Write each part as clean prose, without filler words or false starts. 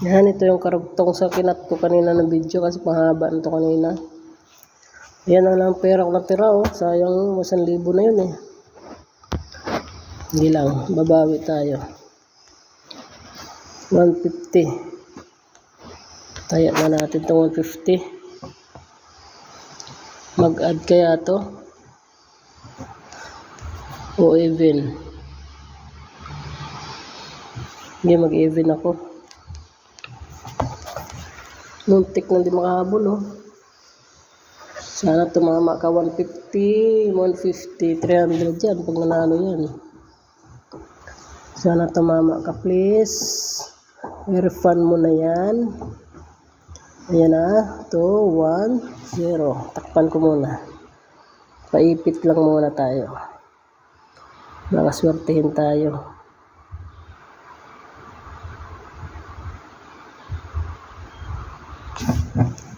Yan, ito yung karugtong sa kinat ko kanina na video kasi mahaba na ito kanina. Yan ang lang pera ko natira, oh. Sayang 1,000 na yun eh. Hindi lang, babawi tayo. 150. Taya na natin itong 150. Mag-add kaya to o even? Hindi, mag-even ako. Muntik na di makahabol, oh. Sana tumama ka 150, 150, 300 yan pag nanalo yan. Sana tumama ka please. I-refund mo na yan. Ayan na. 2, 1, 0. Takpan ko muna. Paipit lang muna tayo. Makaswertehin tayo.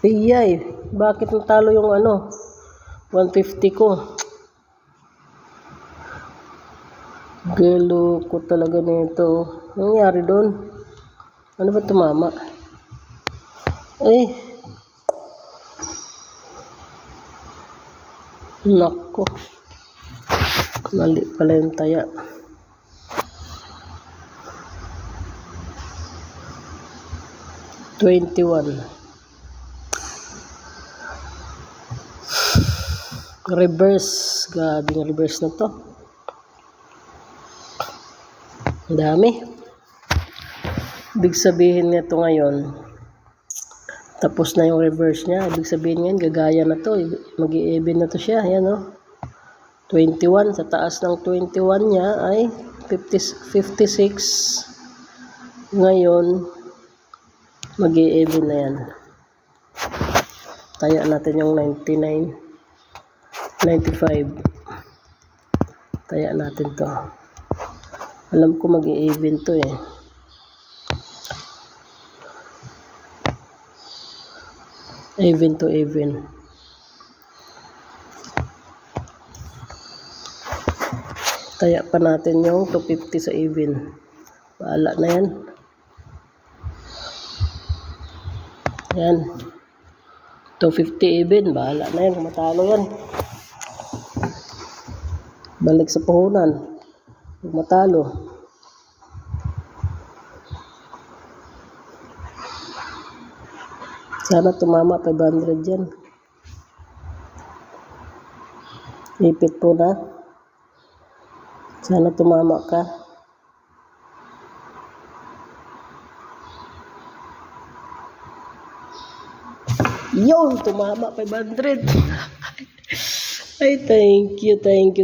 Iyay, bakit natalo yung 150 ko? Gelo ko talaga nito. Anong nangyari doon? Ano ba tumama? Nako. Mali pala yung taya. $21. Reverse. Grabe yung reverse na to. Ang dami. Ibig sabihin nito ngayon, tapos na yung reverse niya. Ibig sabihin ngayon, gagaya na to. Mag-i-even na to siya. Ayan, oh. 21. Sa taas ng 21 niya ay 56. Ngayon, mag-i-even na yan. Taya natin yung 99. 95. Taya natin to. Alam ko mag-i-even to eh. Even to even. Taya pa natin yung 250 sa even. Bahala na yan. Yan. 250 even. Bahala na yan. Matalo yan. Balik sa puhunan. Matalo. Sana tumama 500 yan. Ipit po na. Sana tumama ka. Yun! Tumama 500. Ay, thank you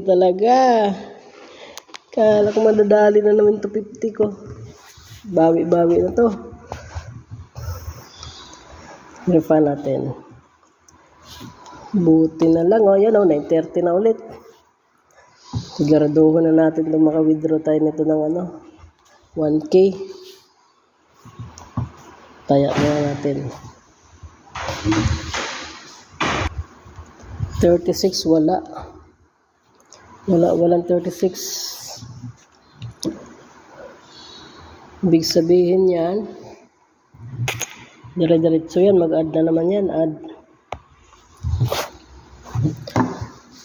talaga. Kala ko madadali na naman 250 ko. Bawi-bawi na to. Refund natin. Buti na lang, oh. Yan, oh, 930 na ulit. Siguraduhan na natin na maka-withdraw tayo nito ng 1K. Taya na natin. 36, wala. Walang 36. Ibig sabihin yan, dire-diretso yan, mag-add na naman yan, add.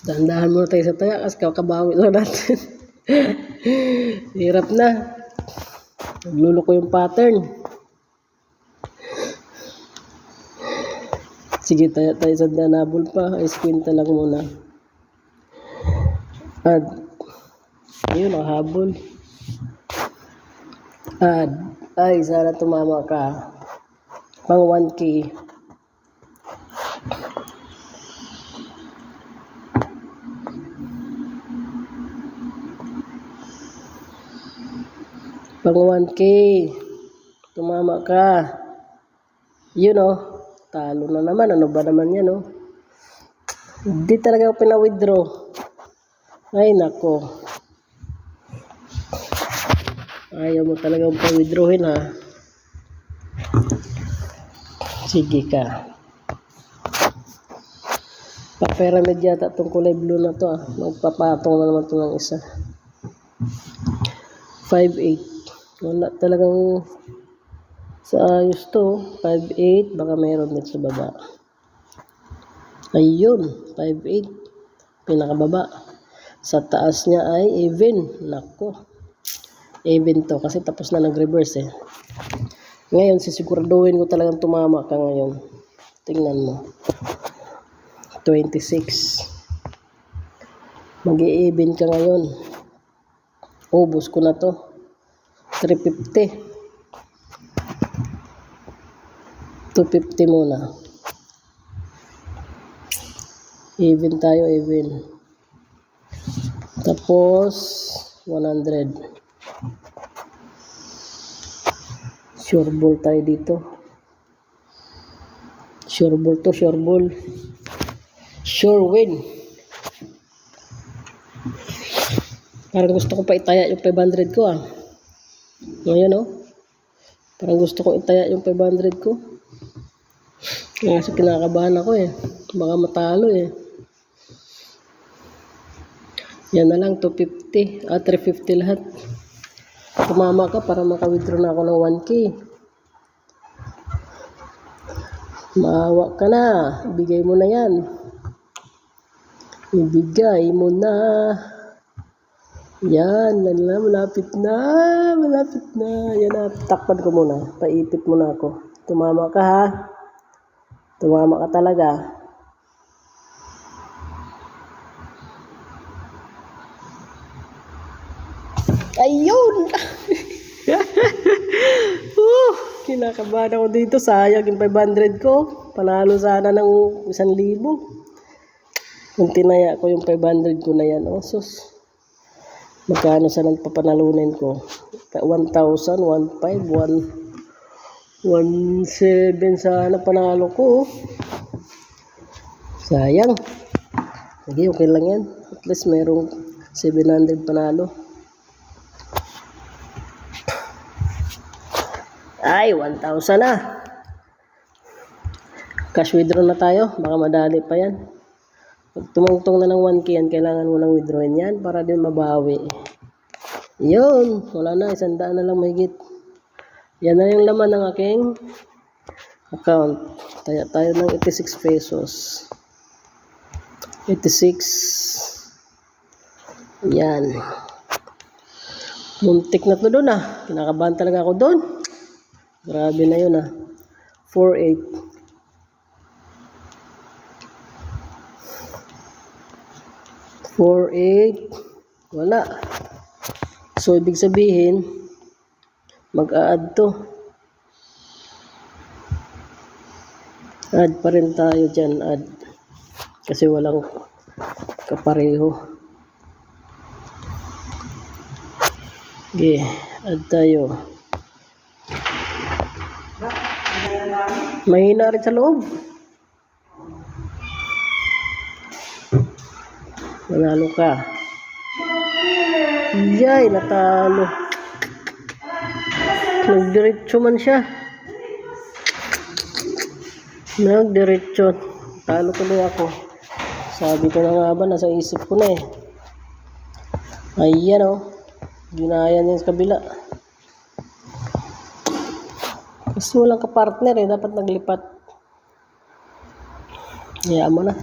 Dahan-dahan muna tayo sa taya kasi kakabawi lang natin. Hirap na. Nagluloko yung pattern. Sige, tayo sa danabol pa. Ice quinta lang muna. Add. Ayun, habol. Add. Ay, sana tumama ka. Pang 1K. Pang 1K. Tumama ka. You know, talo na naman. Ano ba naman yan, oh? Hindi talaga ako pina-withdraw. Ay, nako. Ayaw mo talaga akong pa-withdrawin, ha? Sige ka. Pa-pyramid yata itong kulay blue na to, ah. Magpapatong na naman ito ng isa. 5.8. Wala talagang Sa ayos to, 5-8, baka meron din sa baba. Ayun, 5-8, pinakababa. Sa taas niya ay even. Nako, even to kasi tapos na nag-reverse eh. Ngayon, sisiguraduhin ko talagang tumama ka ngayon. Tingnan mo. 26. Mag-i-even ka ngayon. Ubus ko na to. 350. 250 muna. Even tayo, even. Tapos, 100. Sure ball tayo dito. Sure ball to, sure ball. Sure win. Parang gusto ko pa itaya yung 500 ko ah. Ngayon oh. Parang gusto ko itaya yung 500 ko. Kasi kinakabahan ako eh. Baka matalo eh. Yan na lang, 250. 350 lahat. Tumama ka para maka-withdraw na ako ng 1K. Maawa ka na. Ibigay mo na yan. Ibigay mo na. Yan, malapit na. Malapit na. Yan na, takpan ko muna. Paipit muna ako. Tumama ka ha. Tumama ka talaga. Ayun! Kinakabahan ako dito. Sayang yung 500 ko. Panalo sana ng 1,000. Kung tinaya ko yung 500 ko na yan. Oh, sus. Magkano sana papanalunin ko? 1,000, 1,500, 1,700 sana panalo ko. Sayang. Sige, okay lang yan. At least mayroong 700 panalo. Ay, 1,000 na. Cash withdraw na tayo. Baka madali pa yan. Pag tumungtong na ng 1K yan, kailangan mo nang withdrawin yan para din mabawi. Yun. Wala na. 100 na lang mahigit. Yan na yung laman ng aking account. Taya tayo ng 86 pesos. 86. Yan. Muntik na to doon ah. Kinakabahan talaga ako doon. Grabe na yun ah. 4-8. 4-8. Wala. So, ibig sabihin, mag-a-add to. Add pa rin tayo dyan. Add. Kasi walang kapareho. Okay. Add tayo. Mahina rin sa loob. Manalo ka. Yay, natalo. Nagdiretso man siya. Nagdiretso. Talo tuloy ako. Sabi ko na nga ba, nasa isip ko na eh. Ayan o. Ginaya niya sa kabila. Kasi walang kapartner eh. Dapat naglipat. Hayaan mo na.